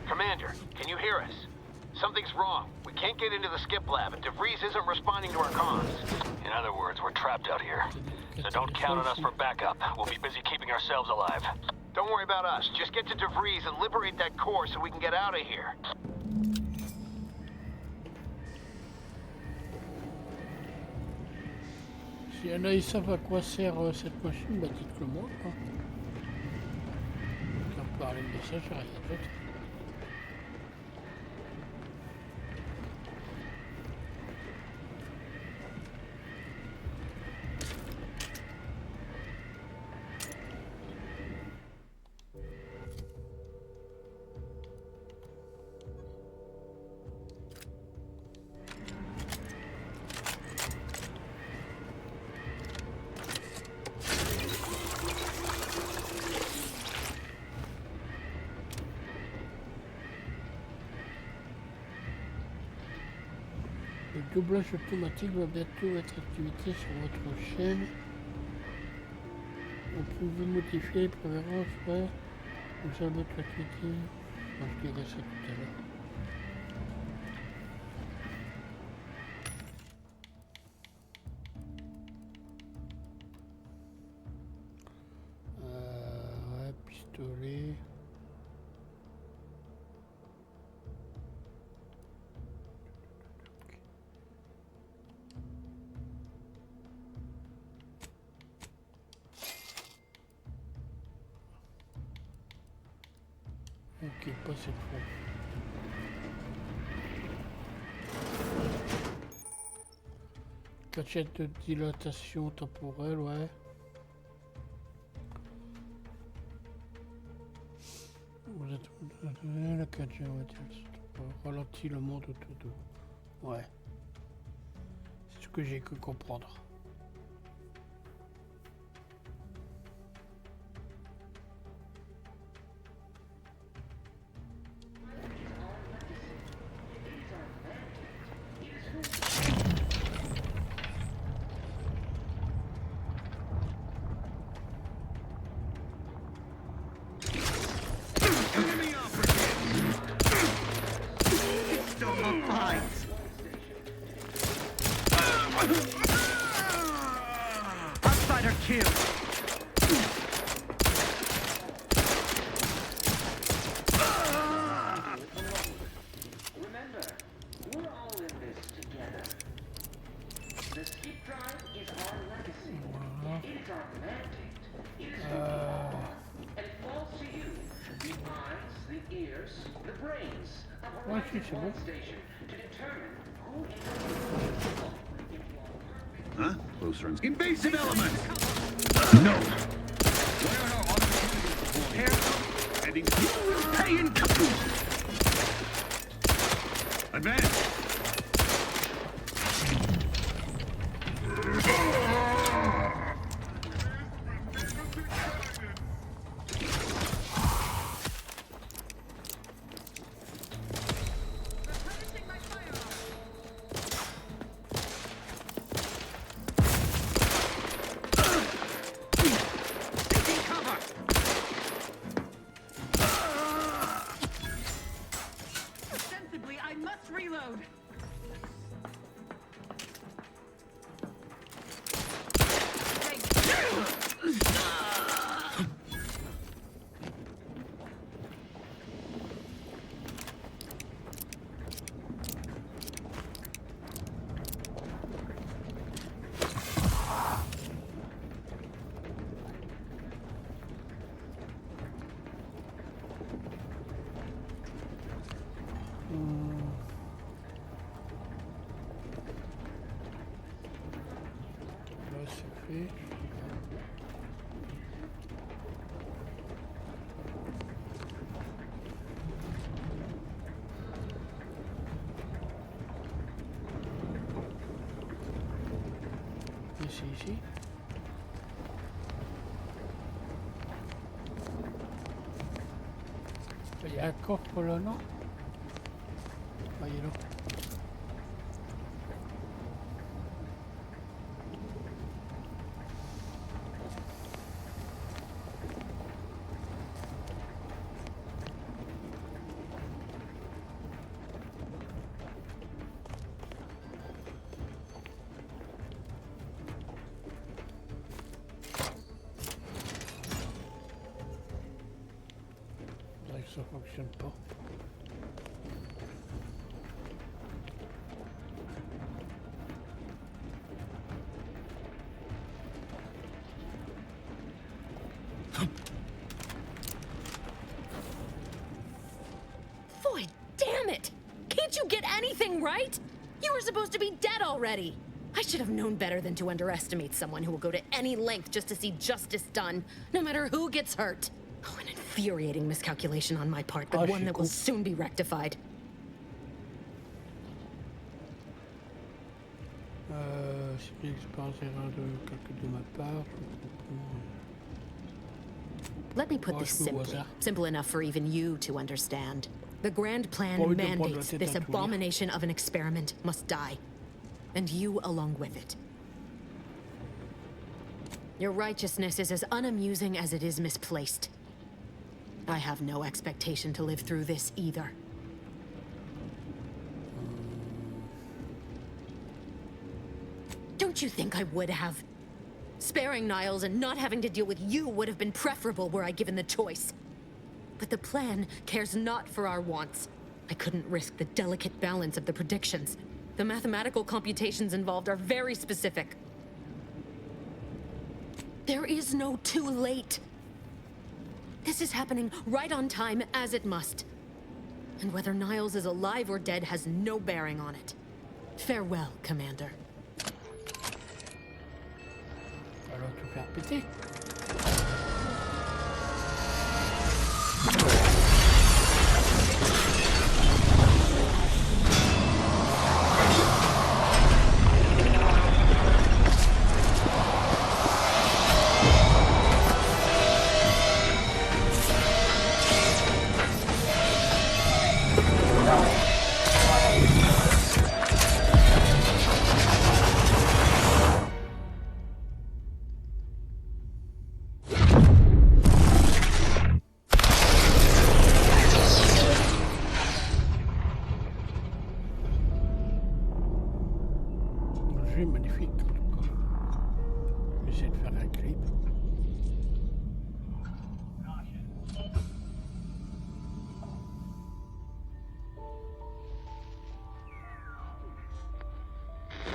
Commander, can you hear us? Something's wrong. We can't get into the skip lab, and DeVries isn't responding to our comms. In other words, we're trapped out here. So don't count on us for backup. We'll be busy keeping ourselves alive. Don't worry about us. Just get to DeVries and liberate that core so we can get out of here. Si y en a, ils savent à quoi sert cette machine, bah dites-le moi. Hein. On peut parler de message, rien d'autre. Le doublage automatique va bientôt être activité sur votre chaîne. Vous pouvez modifier les préférences, ouais. Vous avez votre activité. Moi, je dirai ça tout à l'heure. Ouais, pistolet. Ok, pas cette fois. Cachette de dilatation temporelle, ouais. Vous êtes la cachette ralentit le monde autour de vous. Ouais. C'est ce que j'ai cru comprendre. Outsider kill. Remember, we're all in this together. The skip drive is our legacy. It's our mandate. It's and it falls to you, the eyes, the ears, the brains of Horizon One Station to determine who is Huh? Closer and... Invasive element! No! Where are our opportunities? Here, heading to pay in Advance! Ici. Il y a un coffre là, non? Ah, il est là. Ça fonctionne pas. Boy, damn it! Can't you get anything right? You were supposed to be dead already. I should have known better than to underestimate someone who will go to any length just to see justice done, no matter who gets hurt. Oh, an infuriating miscalculation on my part, but one that will soon be rectified. C'est une expérience erreur de ma part. Let me put this simply, simple enough for even you to understand. The grand plan mandates this abomination of an experiment must die, and you along with it. Your righteousness is as unamusing as it is misplaced. I have no expectation to live through this either. Don't you think I would have? Sparing Niles and not having to deal with you would have been preferable were I given the choice. But the plan cares not for our wants. I couldn't risk the delicate balance of the predictions. The mathematical computations involved are very specific. There is no too late. This is happening right on time, as it must. And whether Niles is alive or dead has no bearing on it. Farewell, Commander. Alors tout faire péter. Magnifique en tout cas. Je vais essayer de faire un clip.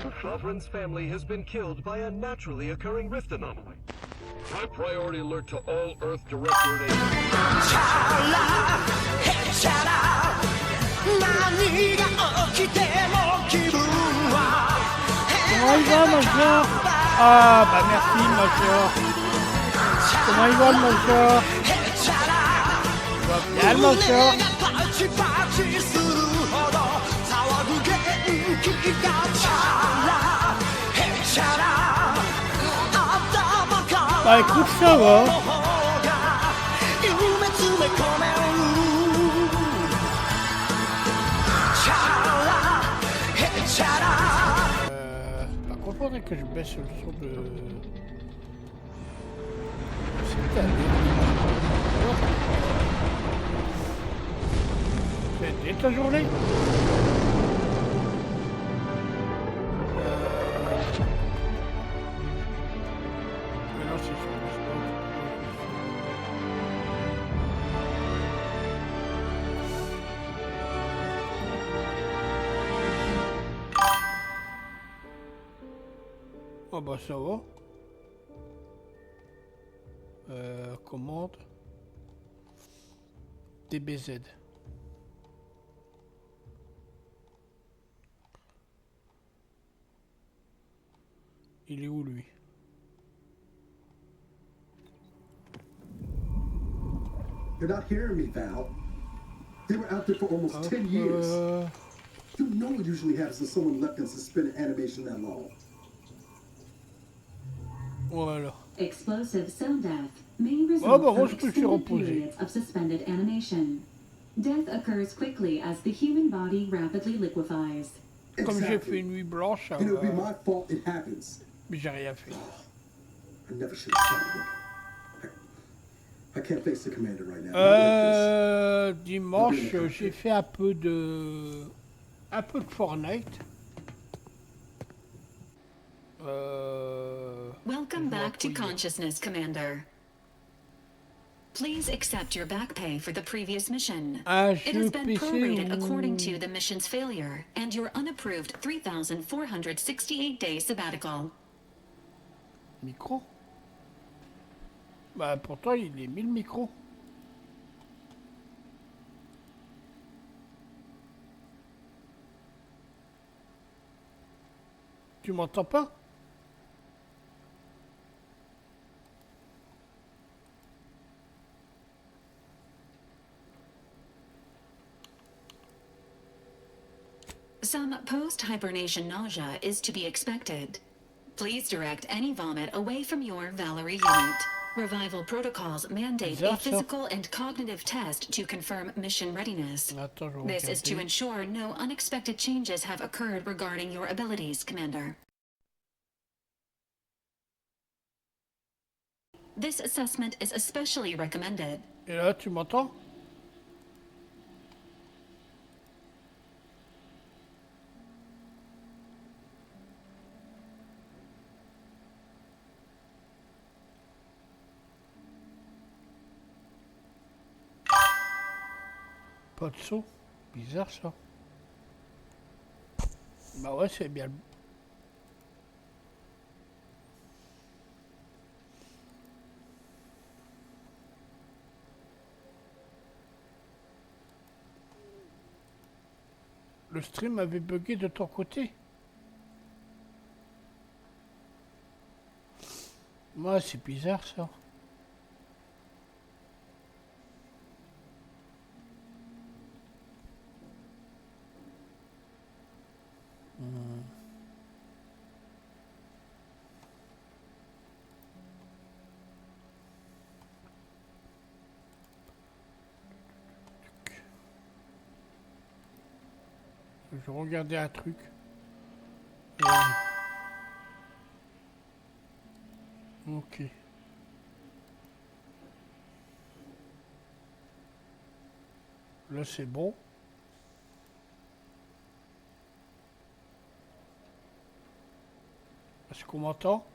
The Sovereign's family has been killed by a naturally occurring rift anomaly. High priority alert to all Earth Directorate agents. Comment il va, ma soeur? Ah, bah merci, ma soeur. Comment il va, ma soeur? Il va bien, ma soeur. Bah écoute, ça va. Par contre, faudrait que je baisse le son de... C'est c'était ta journée? Mais non, c'est sur le sport. Oh bah ça va. Commande. DBZ. Il est où lui? You're not hearing me, Val. They were out there for almost 10 years. You know what usually happens when someone left in suspended animation that long. Voilà. Explosive cell death may Ah result bah moi from je me suis extended reposé. periods of suspended animation. Death occurs quickly as the human body rapidly liquefies. Comme j'ai fait une nuit blanche, ça And it'll be va. my fault it happens. Mais j'ai rien fait. I never should have started. I can't face the commander right now. Not like this. Dimanche, j'ai fait un peu de Fortnite. Welcome back to consciousness, Commander. Please accept your back pay for the previous mission. It has been prorated according to the mission's failure and your unapproved 3,468-day sabbatical. Micro? Bah pourtant il est mis le micro. Tu m'entends pas? Some post-hibernation nausea is to be expected. Please direct any vomit away from your Valerie unit. Revival protocols mandate a physical and cognitive test to confirm mission readiness. This is to ensure no unexpected changes have occurred regarding your abilities, Commander. This assessment is especially recommended. Et là, tu m'entends? Pas de saut. Bizarre ça. Bah ouais, c'est bien. Le stream avait bugué de ton côté? Moi, c'est bizarre ça. Je regardais un truc. Ok. Là c'est bon. Est-ce qu'on m'entend?